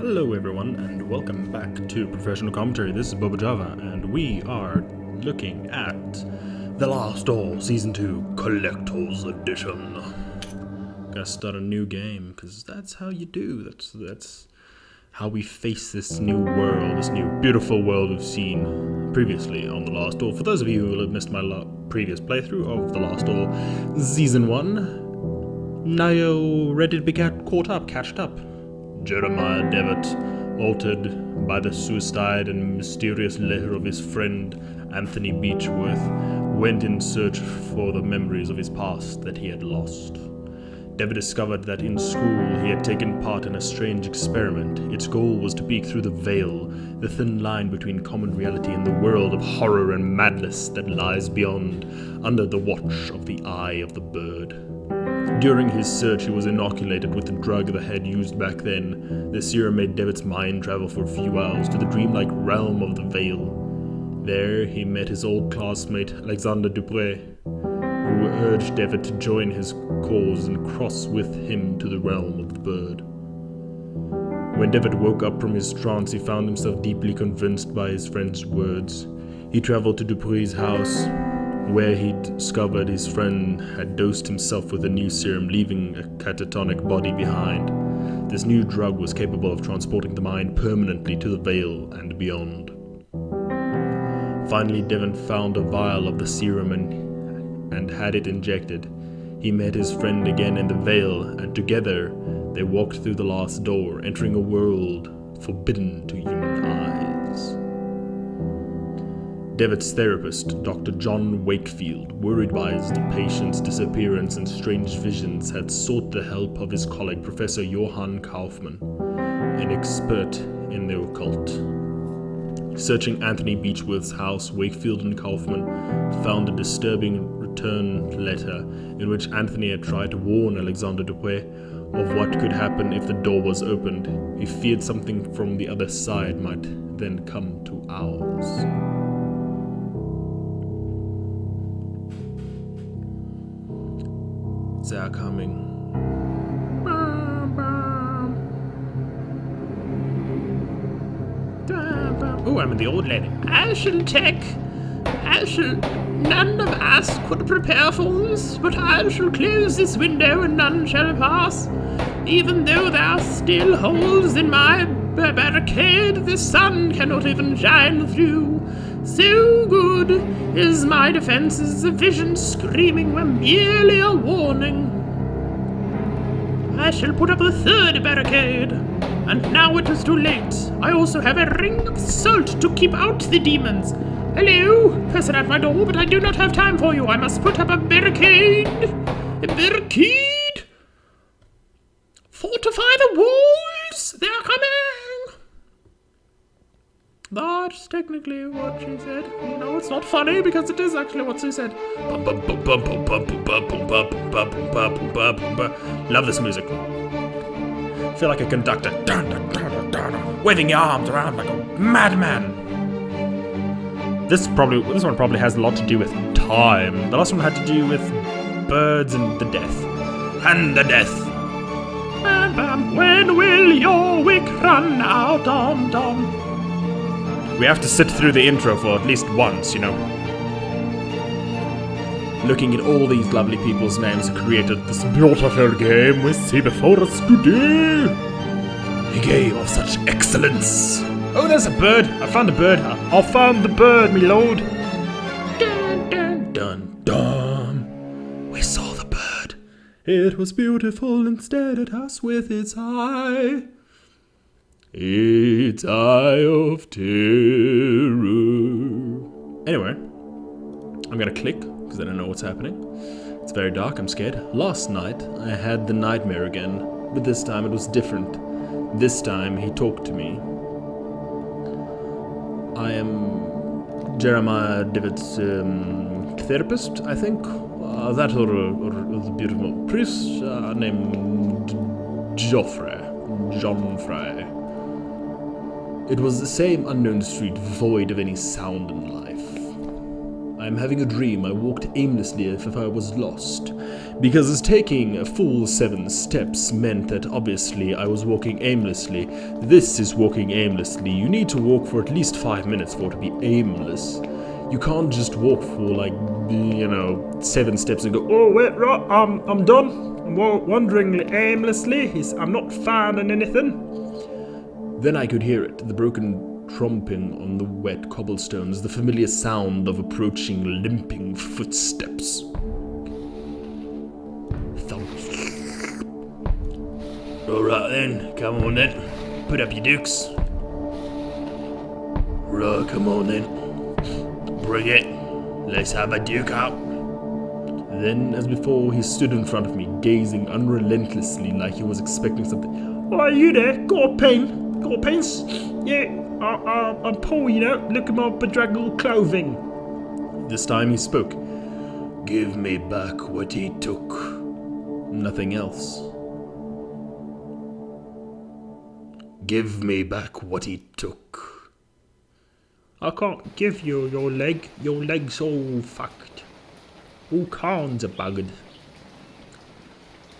Hello everyone, and welcome back to Professional Commentary. This is BoBoJava, and we are looking at The Last Door Season 2 Collector's Edition. Gotta start a new game, because that's how you do. That's how we face this new world, this new beautiful world we've seen previously on The Last Door. For those of you who have missed my previous playthrough of The Last Door Season 1, now you're ready to be catched up. Jeremiah Devitt, altered by the suicide and mysterious letter of his friend Anthony Beechworth, went in search for the memories of his past that he had lost. Devitt discovered that in school he had taken part in a strange experiment. Its goal was to peek through the veil, the thin line between common reality and the world of horror and madness that lies beyond, under the watch of the eye of the bird. During his search, he was inoculated with the drug the head used back then. The serum made Devitt's mind travel for a few hours to the dreamlike realm of the Veil. There, he met his old classmate, Alexander Dupre, who urged Devitt to join his cause and cross with him to the realm of the bird. When Devitt woke up from his trance, he found himself deeply convinced by his friend's words. He traveled to Dupre's house, where he discovered his friend had dosed himself with a new serum, leaving a catatonic body behind. This new drug was capable of transporting the mind permanently to the Veil and beyond. Finally, Devon found a vial of the serum and had it injected. He met his friend again in the Veil, and together they walked through the last door, entering a world forbidden to human eyes. Devitt's therapist, Dr. John Wakefield, worried by his patient's disappearance and strange visions, had sought the help of his colleague, Professor Johann Kaufmann, an expert in the occult. Searching Anthony Beechworth's house, Wakefield and Kaufmann found a disturbing return letter in which Anthony had tried to warn Alexander Dupre of what could happen if the door was opened. He feared something from the other side might then come to ours. They're coming. Oh, I'm in the old lady. I shall. None of us could prepare for this, but I shall close this window and none shall pass. Even though there are still holes in my barricade, the sun cannot even shine through. So good is my defenses, the vision screaming were merely a warning. I shall put up a third barricade, and now it is too late. I also have a ring of salt to keep out the demons. Hello, person at my door, but I do not have time for you. I must put up a barricade. A barricade? Fortify the walls! They are coming! That's technically what she said. No, it's not funny because it is actually what she said. Love this music. Feel like a conductor. Waving your arms around like a madman. This one probably has a lot to do with time. The last one had to do with birds and the death. And the death. When will your wick run out, Dom? We have to sit through the intro for at least once, you know. Looking at all these lovely people's names who created this beautiful game we see before us today. A game of such excellence. Oh, there's a bird. I found a bird. I found the bird, me lord. Dun, dun, dun, dun. We saw the bird. It was beautiful and stared at us with its eye. Its eye of terror. Anyway, I'm gonna click because I don't know what's happening. It's very dark, I'm scared. Last night, I had the nightmare again, but this time it was different. This time, he talked to me. I am Jeremiah Devitt's therapist, I think. That or the beautiful priest named John Fry. It was the same unknown street, void of any sound and life. I'm having a dream. I walked aimlessly as if I was lost. Because taking a full 7 steps meant that obviously I was walking aimlessly. This is walking aimlessly. You need to walk for at least 5 minutes for it to be aimless. You can't just walk for like, 7 steps and go, oh wait, right, I'm done. I'm wandering aimlessly. I'm not finding anything. Then I could hear it, the broken tromping on the wet cobblestones, the familiar sound of approaching limping footsteps. Alright then, come on then. Put up your dukes. Right, come on then. Bring it. Let's have a duke out. Then, as before, he stood in front of me, gazing unrelentlessly like he was expecting something. Oh, are you there? Got a pen? Got a pens? Yeah, I'm Paul, Look at my bedraggled clothing. This time he spoke. Give me back what he took. Nothing else. Give me back what he took. I can't give you your leg. Your leg's all fucked. All kinds of buggered.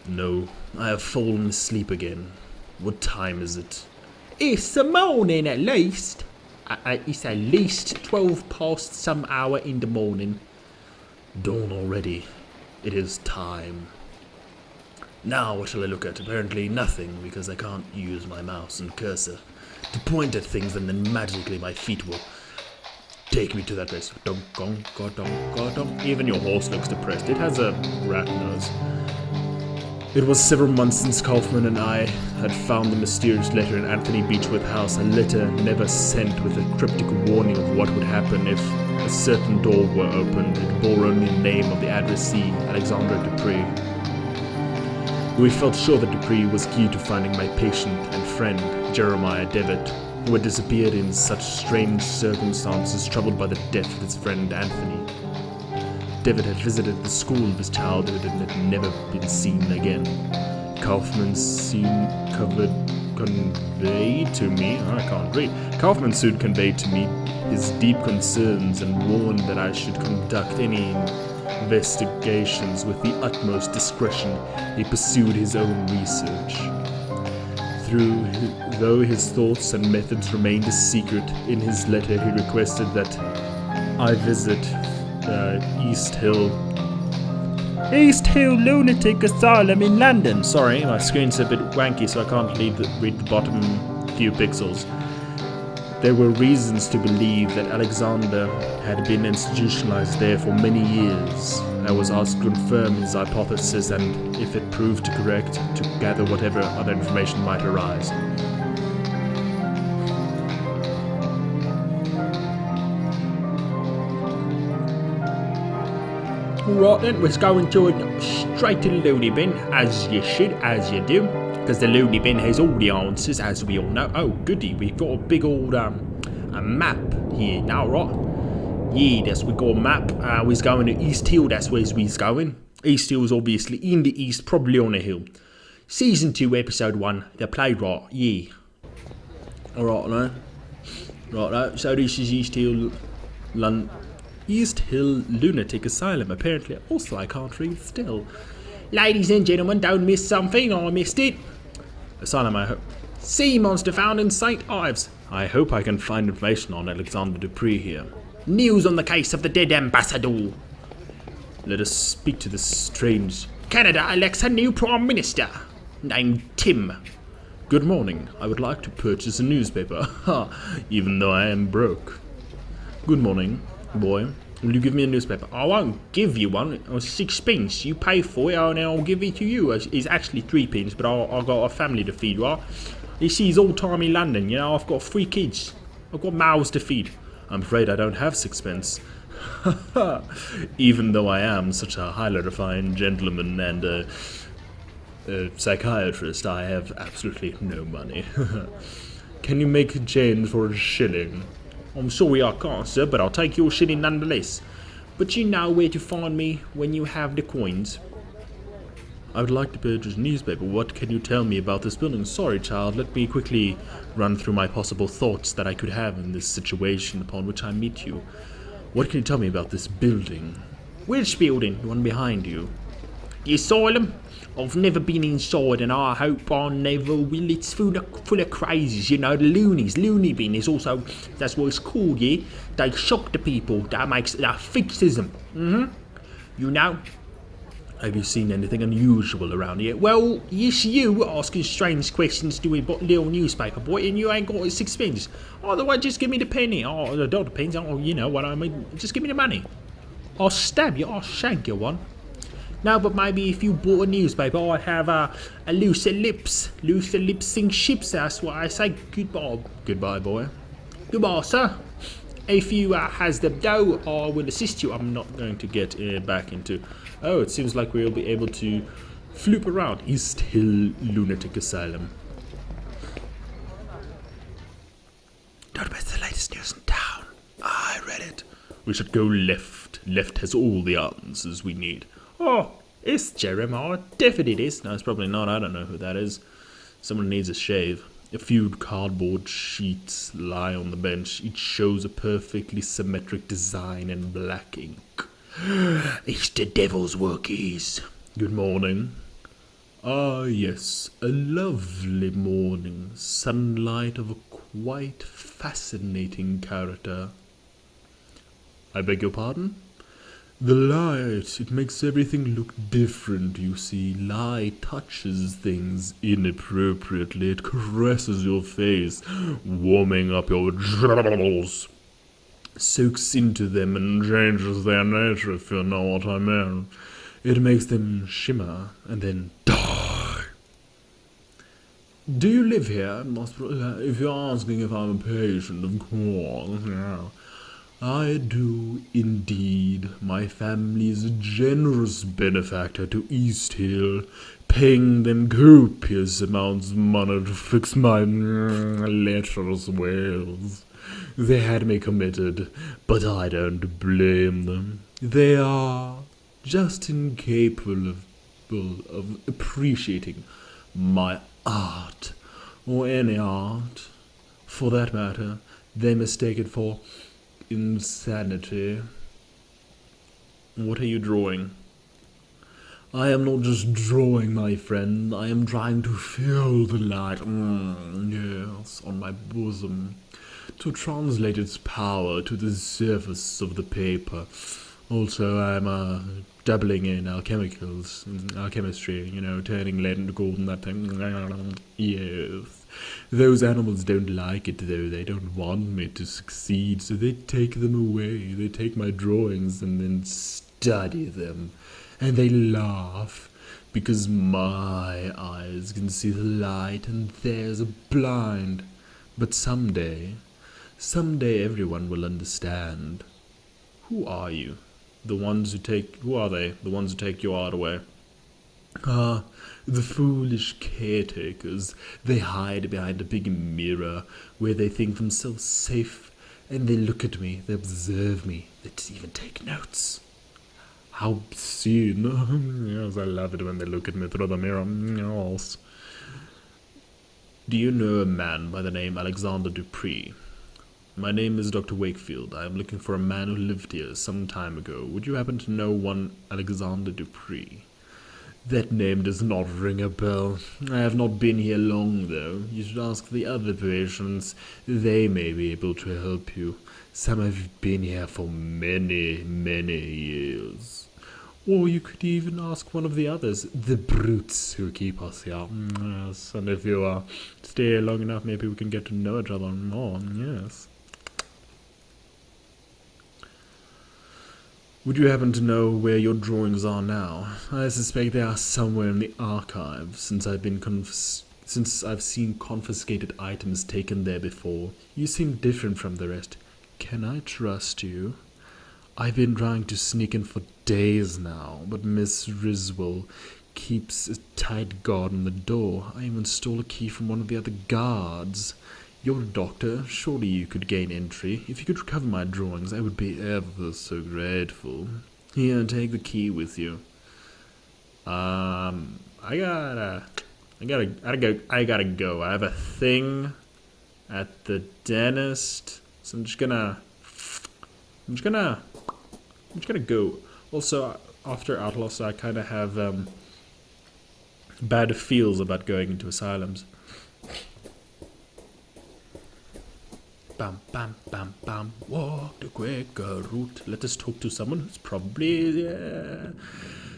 No, I have fallen asleep again. What time is it? It's the morning at least. It's at least 12 past some hour in the morning. Dawn already. It is time. Now what shall I look at? Apparently nothing, because I can't use my mouse and cursor to point at things, and then magically my feet will take me to that place. Even your horse looks depressed. It has a rat nose. It was several months since Kaufman and I had found the mysterious letter in Anthony Beechworth's house, a letter never sent with a cryptic warning of what would happen if a certain door were opened. It bore only the name of the addressee, Alexander Dupree. We felt sure that Dupree was key to finding my patient and friend, Jeremiah Devitt, who had disappeared in such strange circumstances, troubled by the death of his friend Anthony. Devitt had visited the school of his childhood and had never been seen again. Kaufman soon conveyed to me his deep concerns and warned that I should conduct any investigations with the utmost discretion. He pursued his own research. Though his thoughts and methods remained a secret, in his letter he requested that I visit East Hill Lunatic Asylum in London. Sorry, my screen's a bit wanky, so I can't read the bottom few pixels. There were reasons to believe that Alexander had been institutionalized there for many years. I was asked to confirm his hypothesis and, if it proved correct, to gather whatever other information might arise. Right then, we're going straight to the loony bin, as you should, as you do. Because the loony bin has all the answers, as we all know. Oh, goody, we've got a big old a map here now, right? Yeah, that's we got a map. We're going to East Hill, that's where we're going. East Hill is obviously in the east, probably on a hill. Season 2, episode 1, the playwright, yeah. Alright, no? Right, so this is East Hill Lunatic Asylum. Apparently, also I can't read still. Ladies and gentlemen, don't miss something. I missed it. Asylum, I hope. Sea monster found in St. Ives. I hope I can find information on Alexander Dupree here. News on the case of the dead ambassador. Let us speak to this strange... Canada elects a new Prime Minister, named Tim. Good morning. I would like to purchase a newspaper, even though I am broke. Good morning, boy. Will you give me a newspaper? I won't give you one. It was 6p. You pay for it and then I'll give it to you. It's actually 3p, but I've got a family to feed, right? This is old-timey London, I've got 3 kids. I've got mouths to feed. I'm afraid I don't have 6p. Even though I am such a highly refined gentleman and a psychiatrist, I have absolutely no money. Can you make a change for a shilling? I'm sorry I can't, sir, but I'll take your shilling nonetheless. But you know where to find me when you have the coins. I would like to purchase a newspaper. What can you tell me about this building? Sorry, child, let me quickly run through my possible thoughts that I could have in this situation upon which I meet you. What can you tell me about this building? Which building? The one behind you. The asylum? I've never been inside and I hope I never will. It's full of crazies, you know, the loonies. Loony bin is also, that's what it's called, yeah? They shock the people, that fixes them. You know? Have you seen anything unusual around here? Well, yes, you asking strange questions to a little newspaper boy and you ain't got 6 pence. Otherwise, just give me the penny. Oh, the dollar pence, oh, you know what I mean. Just give me the money. I'll stab you, I'll shank you one. No, but maybe if you bought a newspaper, I'd have a looser lips sing ships, that's what I say. Goodbye. Goodbye, boy. Goodbye, sir. If you has the dough, I will assist you. I'm not going to get back into... Oh, it seems like we'll be able to floop around East Hill Lunatic Asylum. Don't miss the latest news in town. I read it. We should go left. Left has all the answers we need. Oh, it's Jeremiah. Definitely it is. No, it's probably not. I don't know who that is. Someone needs a shave. A few cardboard sheets lie on the bench. Each shows a perfectly symmetric design in black ink. It's the devil's workies. Good morning. Ah, yes, a lovely morning. Sunlight of a quite fascinating character. I beg your pardon? The light, it makes everything look different, you see. Light touches things inappropriately. It caresses your face, warming up your genitals. Soaks into them and changes their nature, if you know what I mean. It makes them shimmer and then die. Do you live here? If you're asking if I'm a patient, of course, yeah. I do indeed. My family is a generous benefactor to East Hill, paying them copious amounts of money to fix my lecherous ways. They had me committed, but I don't blame them. They are just incapable of appreciating my art, or any art. For that matter, they mistake it for insanity. What are you drawing? I am not just drawing, my friend. I am trying to feel the light, yes, on my bosom, to translate its power to the surface of the paper. Also, I'm dabbling in alchemistry, you know, turning lead into gold and that thing. Yes. Those animals don't like it, though. They don't want me to succeed, so they take them away. They take my drawings and then study them. And they laugh, because my eyes can see the light and theirs are blind. But someday everyone will understand. Who are you? Who are they? The ones who take your art away? Ah, the foolish caretakers. They hide behind a big mirror where they think themselves safe, and they look at me, they observe me, they even take notes. How obscene. Yes, I love it when they look at me through the mirror. Yes. Do you know a man by the name Alexander Dupree? My name is Dr. Wakefield. I am looking for a man who lived here some time ago. Would you happen to know one Alexander Dupree? That name does not ring a bell. I have not been here long, though. You should ask the other patients. They may be able to help you. Some have been here for many, many years. Or you could even ask one of the others, the brutes who keep us here. Yes, and if you stay here long enough, maybe we can get to know each other more, yes. Would you happen to know where your drawings are now? I suspect they are somewhere in the archives, since I've seen confiscated items taken there before. You seem different from the rest. Can I trust you? I've been trying to sneak in for days now, but Miss Riswell keeps a tight guard on the door. I even stole a key from one of the other guards. You're a doctor. Surely you could gain entry. If you could recover my drawings, I would be ever so grateful. Here, take the key with you. I gotta go. I have a thing at the dentist, so I'm just gonna I'm just gonna go. Also, after Outlaws, I kind of have bad feels about going into asylums. Bam, bam, bam, bam. Walk the quicker route. Let us talk to someone who's probably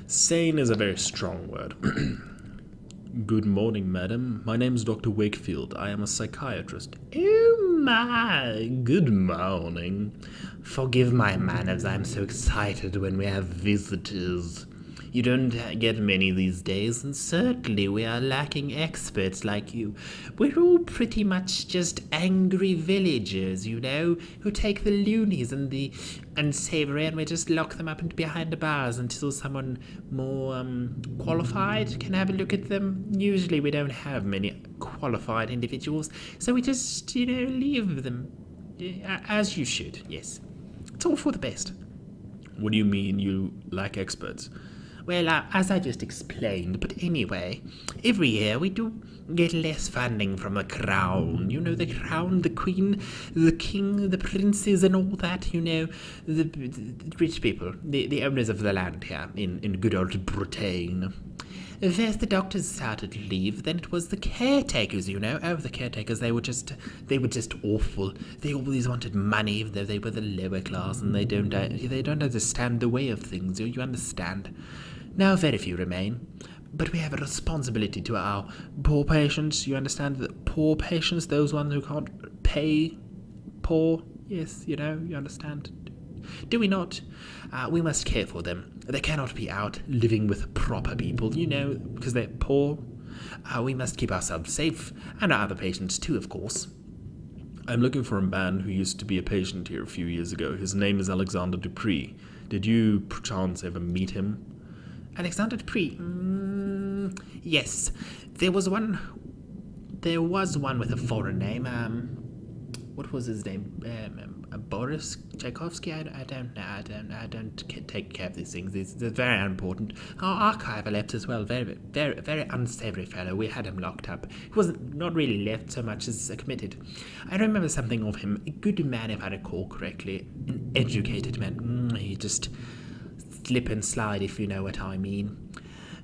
sane is a very strong word. Good morning, madam. My name is Dr. Wakefield. I am a psychiatrist. Oh my, good morning. Forgive my manners, I'm so excited when we have visitors. You don't get many these days, and certainly we are lacking experts like you. We're all pretty much just angry villagers, you know, who take the loonies and the unsavory and we just lock them up behind the bars until someone more qualified can have a look at them. Usually we don't have many qualified individuals, so we just, you know, leave them. As you should, yes. It's all for the best. What do you mean you lack experts? Well, as I just explained, but anyway, every year we do get less funding from the crown. You know, the crown, the queen, the king, the princes and all that, you know, the rich people, the owners of the land here in good old Britain. First the doctors started to leave, then it was the caretakers, you know. Oh, the caretakers, they were just awful. They always wanted money, even though they were the lower class, and they don't understand the way of things, you understand. Now very few remain, but we have a responsibility to our poor patients, you understand? The poor patients, those ones who can't pay, poor, yes, you know, you understand? Do we not? We must care for them. They cannot be out living with proper people, you know, because they're poor. We must keep ourselves safe, and our other patients too, of course. I'm looking for a man who used to be a patient here a few years ago. His name is Alexander Dupree. Did you, perchance, ever meet him? Alexander Dupree? Yes. There was one with a foreign name. What was his name? Boris Tchaikovsky? I don't know. I don't take care of these things. They're very unimportant. Our archive left as well. Very, very, very unsavory fellow. We had him locked up. He wasn't not really left so much as committed. I remember something of him. A good man, if I recall correctly. An educated man. He just slip and slide, if you know what I mean.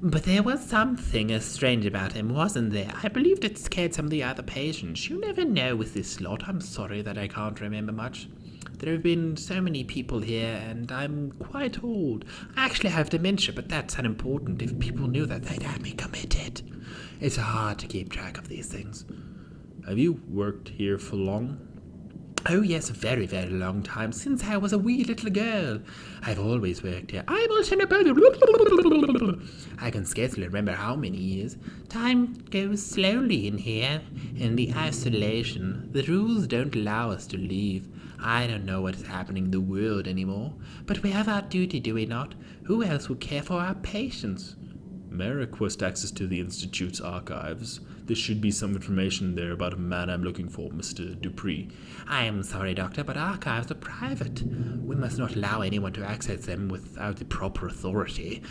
But there was something strange about him, wasn't there? I believed it scared some of the other patients. You never know with this lot. I'm sorry that I can't remember much. There have been so many people here, and I'm quite old. I actually have dementia, but that's unimportant. If people knew that, they'd have me committed. It's hard to keep track of these things. Have you worked here for long? Oh yes, a very, very long time, since I was a wee little girl. I've always worked here. I can scarcely remember how many years. Time goes slowly in here, in the isolation. The rules don't allow us to leave. I don't know what is happening in the world anymore, but we have our duty, do we not? Who else would care for our patients? May I request access to the Institute's archives? There should be some information there about a man I'm looking for, Mr. Dupree. I am sorry, Doctor, but archives are private. We must not allow anyone to access them without the proper authority.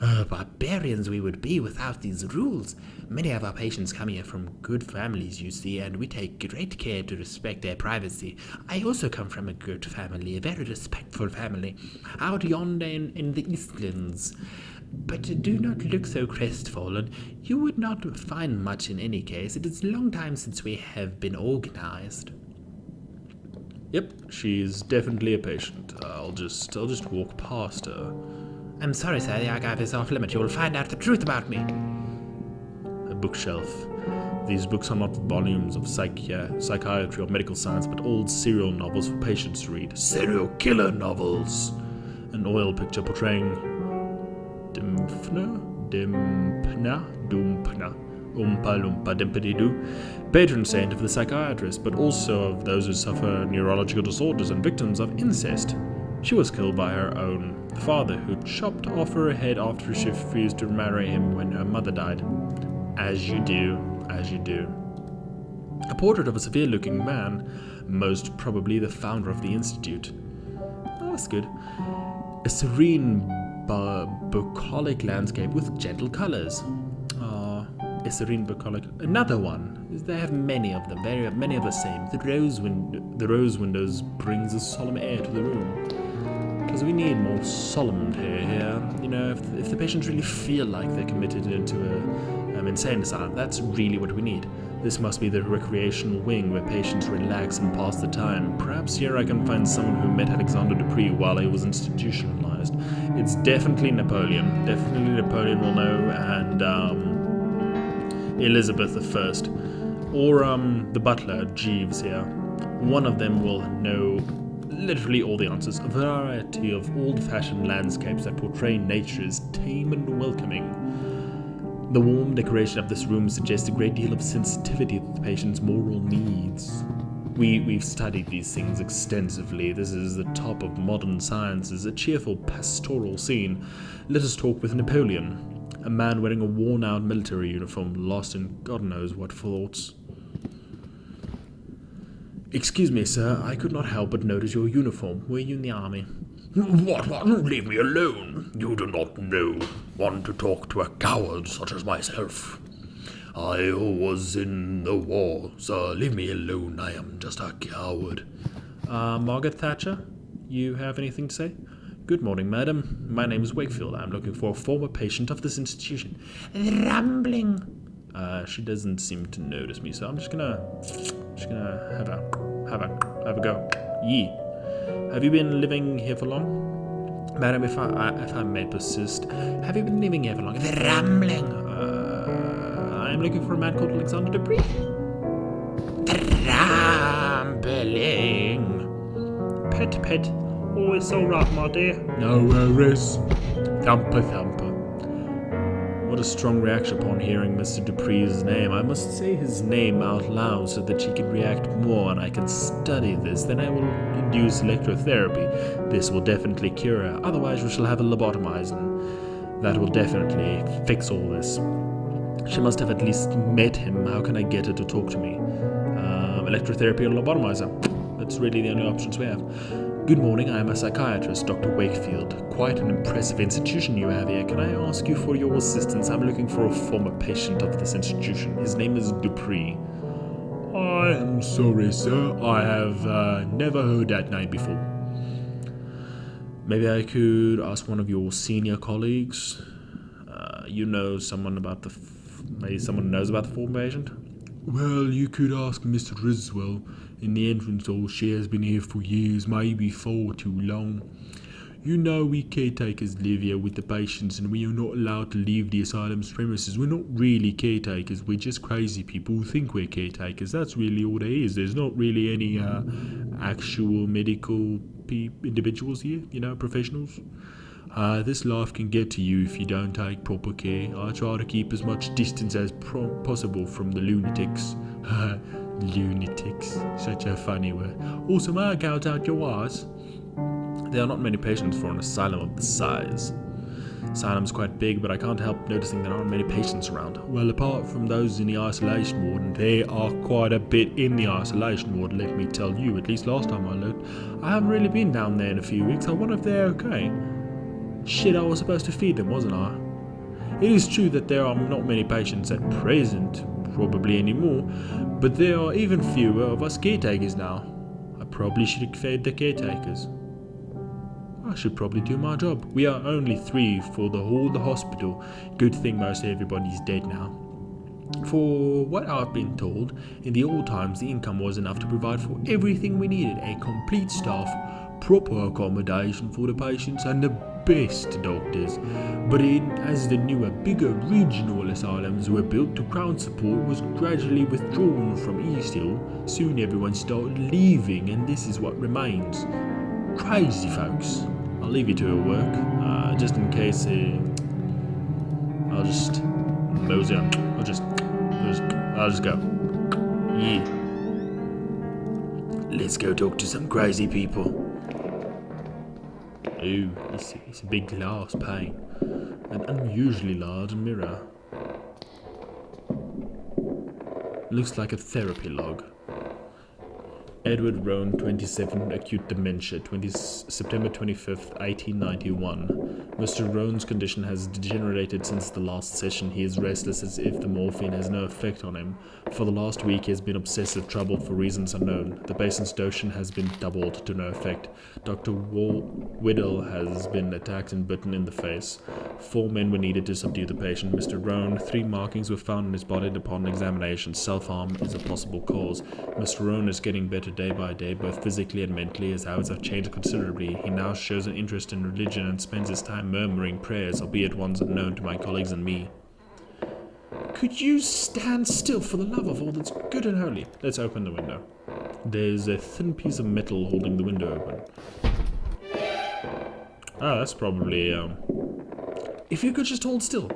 Barbarians we would be without these rules. Many of our patients come here from good families, you see, and we take great care to respect their privacy. I also come from a good family, a very respectful family, out yonder in the Eastlands. But do not look so crestfallen. You would not find much in any case. It is a long time since we have been organized. Yep, she's definitely a patient. I'll just walk past her. I'm sorry, sir, the archive is off limit. You will find out the truth about me. A bookshelf. These books are not volumes of psychiatry or medical science, but old serial novels for patients to read. Serial killer novels! An oil picture portraying Dumpna, Oompa Loompa Dimpity-Doo, patron saint of the psychiatrist, but also of those who suffer neurological disorders and victims of incest. She was killed by her own father, who chopped off her head after she refused to marry him when her mother died. As you do. A portrait of a severe-looking man, most probably the founder of the Institute. Oh, that's good. A serene bucolic landscape with gentle colours. A serene bucolic. Another one. They have many of them, many of the same. The rose windows brings a solemn air to the room. Because we need more solemn here. You know, if the patients really feel like they're committed into an insane asylum, that's really what we need. This must be the recreational wing where patients relax and pass the time. Perhaps here I can find someone who met Alexander Dupree while he was institutionalized. It's definitely Napoleon. Definitely Napoleon will know, and Elizabeth I. Or the butler, Jeeves here. One of them will know literally all the answers. A variety of old-fashioned landscapes that portray nature as tame and welcoming. The warm decoration of this room suggests a great deal of sensitivity to the patient's moral needs. We've studied these things extensively. This is the top of modern sciences, a cheerful pastoral scene. Let us talk with Napoleon, a man wearing a worn-out military uniform, lost in God knows what thoughts. Excuse me, sir, I could not help but notice your uniform. Were you in the army? What? Leave me alone. You do not want to talk to a coward such as myself. I was in the war, sir. Leave me alone. I am just a coward. Margaret Thatcher, you have anything to say? Good morning, madam. My name is Wakefield. I'm looking for a former patient of this institution. Rambling. She doesn't seem to notice me, so I'm just gonna have a go. Yee. Have you been living here for long? Madam, if I may persist, have you been living here for long? Rambling. I'm looking for a man called Alexander Dupree. Rambling. Pet. Always so right, my dear. No worries. Thumper. What a strong reaction upon hearing Mr. Dupree's name. I must say his name out loud so that she can react more and I can study this. Then I will induce electrotherapy. This will definitely cure her. Otherwise we shall have a lobotomize and that will definitely fix all this. She must have at least met him. How can I get her to talk to me? Electrotherapy or lobotomizer. That's really the only options we have. Good morning, I am a psychiatrist, Dr. Wakefield. Quite an impressive institution you have here. Can I ask you for your assistance? I'm looking for a former patient of this institution. His name is Dupree. I am sorry, sir. I have never heard that name before. Maybe I could ask one of your senior colleagues. You know someone about maybe someone knows about the former patient? Well, you could ask Mr. Riswell in the entrance hall. She has been here for years, maybe far too long. You know, we caretakers live here with the patients and we are not allowed to leave the asylum's premises. We're not really caretakers, we're just crazy people who think we're caretakers. That's really all there is. There's not really any actual medical individuals here, professionals. This life can get to you if you don't take proper care. I try to keep as much distance as possible from the lunatics. Lunatics, such a funny word. Also, may I gouge out your eyes? There are not many patients for an asylum of this size. Asylum's quite big, but I can't help noticing there aren't many patients around. Well, apart from those in the isolation ward, and there are quite a bit in the isolation ward, let me tell you, at least last time I looked. I haven't really been down there in a few weeks. I wonder if they're okay. Shit, I was supposed to feed them, wasn't I? It is true that there are not many patients at present, probably anymore, but there are even fewer of us caretakers now. I probably should have fed the caretakers. I should probably do my job. We are only 3 for the whole hospital. Good thing most everybody's dead now. For what I've been told, in the old times the income was enough to provide for everything we needed. A complete staff, proper accommodation for the patients, and the best doctors. But as the newer, bigger regional asylums were built, the ground support was gradually withdrawn from East Hill. Soon everyone started leaving, and this is what remains. Crazy folks. I'll leave you to your work, just in case I'll just mosey on. I'll just go. Yeah. Let's go talk to some crazy people. Ooh, it's a big glass pane. An unusually large mirror. Looks like a therapy log. Edward Roan, 27, acute dementia, September 25th, 1891. Mr. Roan's condition has degenerated since the last session. He is restless as if the morphine has no effect on him. For the last week he has been obsessive troubled for reasons unknown. The patient's dosing has been doubled to no effect. Dr. Whittle has been attacked and bitten in the face. 4 men were needed to subdue the patient. Mr. Roan, 3 markings were found in his body upon examination. Self-harm is a possible cause. Mr. Roan is getting better day by day, both physically and mentally. His habits have changed considerably. He now shows an interest in religion and spends his time murmuring prayers, albeit ones unknown to my colleagues and me. Could you stand still for the love of all that's good and holy? Let's open the window. There's a thin piece of metal holding the window open. Ah, that's probably, If you could just hold still.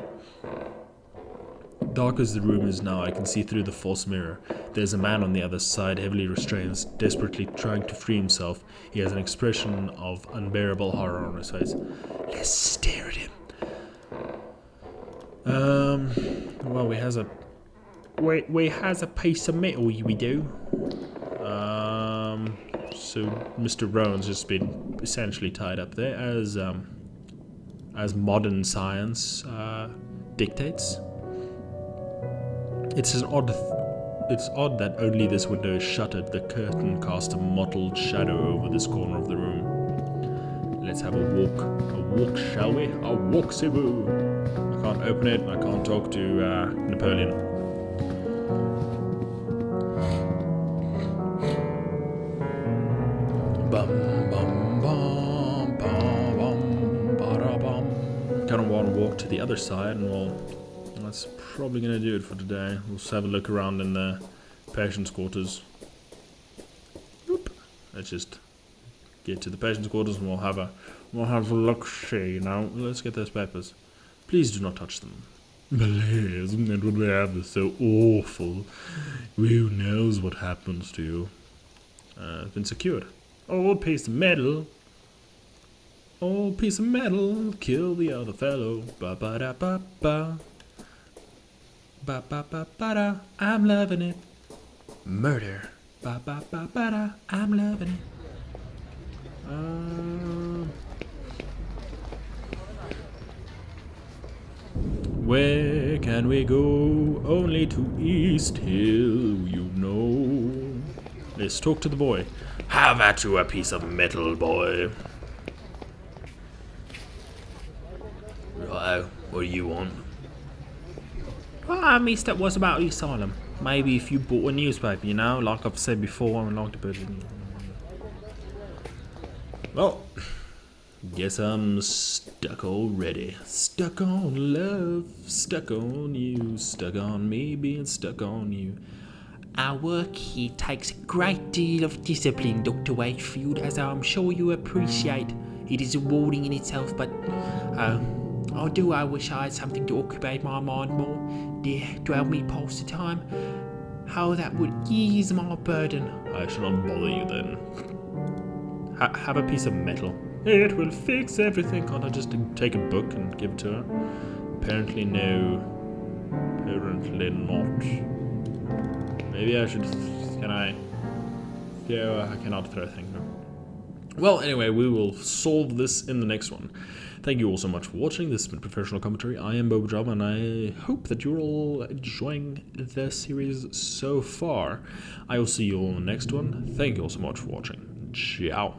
Dark as the room is now, I can see through the false mirror. There's a man on the other side, heavily restrained, desperately trying to free himself. He has an expression of unbearable horror on his face. Let's stare at him. Well, we has a piece of metal, we do. So Mr. Roan's just been essentially tied up there as modern science dictates. It's odd that only this window is shuttered. The curtain casts a mottled shadow over this corner of the room. Let's have a walk, shall we? A walk, Cebu. I can't open it. I can't talk to Napoleon. Bum bum bum bum bum ba bum. Kind of want to walk to the other side, and that's probably going to do it for today. We'll just have a look around in the patient's quarters. Oop. Let's just get to the patient's quarters and we'll have a look-see. Now, let's get those papers. Please do not touch them. Blaze, and what we have is so awful. Who knows what happens to you? Been secured. Old piece of metal. Old piece of metal. Kill the other fellow. Ba-ba-da-ba-ba. Ba-ba-ba-ba-da, I'm loving it. Murder. Ba-ba-ba-ba-da, I'm loving it. Where can we go? Only to East Hill, you know. Let's talk to the boy. Have at you, a piece of metal, boy. Right, what do you want? I missed that was about the asylum. Maybe if you bought a newspaper, you know, like I've said before, I would like to put it in. Well, guess I'm stuck already. Stuck on love, stuck on you, stuck on me being stuck on you. Our work here takes a great deal of discipline, Dr. Wakefield, as I'm sure you appreciate. It is rewarding in itself, but I wish I had something to occupy my mind more, to help me pass the time. How that would ease my burden. I shall not bother you then. Have a piece of metal. It will fix everything. Can't I just take a book and give it to her? Apparently no. Apparently not. Maybe I should... Can I... Yeah, I cannot throw things. Well, anyway, we will solve this in the next one. Thank you all so much for watching. This has been Professional Commentary. I am BoBoJava, and I hope that you're all enjoying the series so far. I will see you all in the next one. Thank you all so much for watching. Ciao.